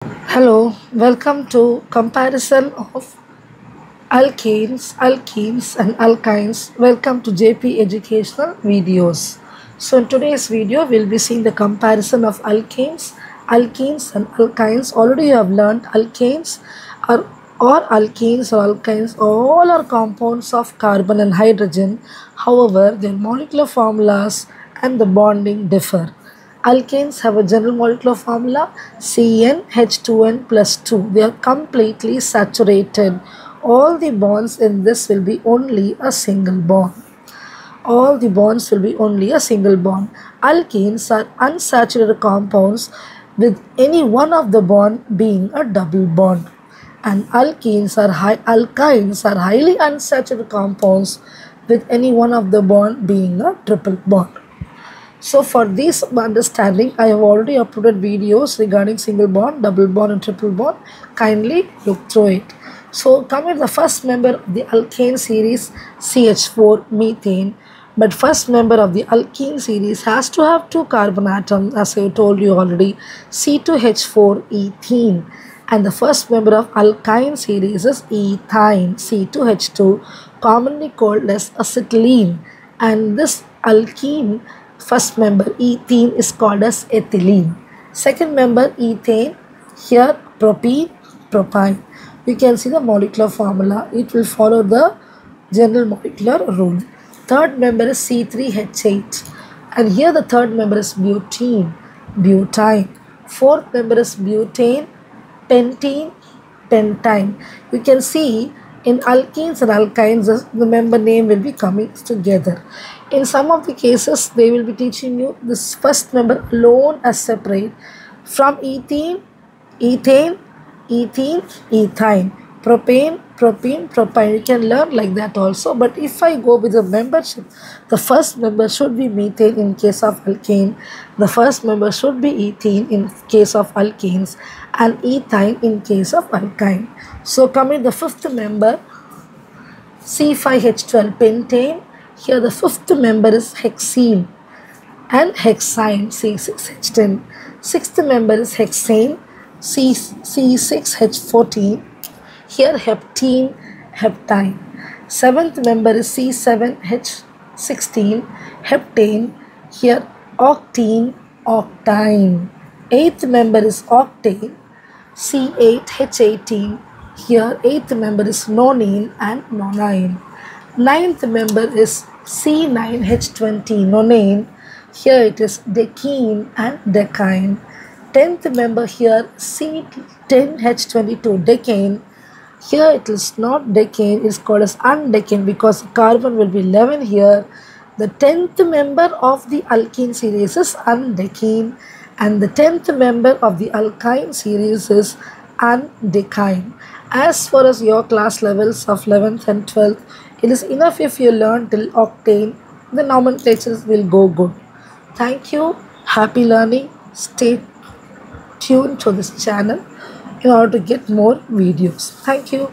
Hello, welcome to comparison of alkenes and alkynes. Welcome to JP Educational Videos. So in today's video, we'll be seeing the comparison of alkenes and alkynes. Already you have learned alkanes are or alkenes or alkynes all are compounds of carbon and hydrogen. However, their molecular formulas and the bonding differ. Alkanes have a general molecular formula CnH2n plus 2. They are completely saturated. All the bonds in this will be only a single bond. All the bonds will be only a single bond. Alkenes are unsaturated compounds with any one of the bond being a double bond. And alkynes are highly unsaturated compounds with any one of the bond being a triple bond. So for this understanding, I have already uploaded videos regarding single bond, double bond and triple bond. Kindly look through it. So coming to the first member of the alkane series, CH4 methane. But first member of the alkene series has to have two carbon atoms, as I told you already, C2H4 ethene. And the first member of alkyne series is ethyne, C2H2, commonly called as acetylene. And this alkene first member ethene is called as ethylene. Second member ethane, here propene, propyne. You can see the molecular formula. It will follow the general molecular rule. Third member is C3H8. And here the third member is butene, butyne. Fourth member is butane, pentene, pentyne. You can see in alkenes and alkynes, the member name will be coming together. In some of the cases, they will be teaching you this first member alone as separate from ethene, ethane, ethyne, propane, propene, propyne. You can learn like that also. But if I go with the membership, the first member should be methane in case of alkane. The first member should be ethene in case of alkenes and ethyne in case of alkyne. So coming the fifth member, C5H12 pentane. Here the fifth member is hexene and hexyne, C6H10. Sixth member is hexane, C6H14. Here heptene, heptyne. Seventh member is C7H16, heptane. Here octene, octyne. Eighth member is octane, C8H18. Here eighth member is nonene and nonine. Ninth member is C9H20 nonane. Here it is decene and decyne. Tenth member here C10H22 decane. Here it is not decane, it is called as undecane because carbon will be 11 here. The 10th member of the alkene series is undecane and the 10th member of the alkyne series is undecyne. As far as your class levels of 11th and 12th, it is enough if you learn till octane, the nomenclatures will go good. Thank you. Happy learning. Stay tuned to this channel in order to get more videos. Thank you.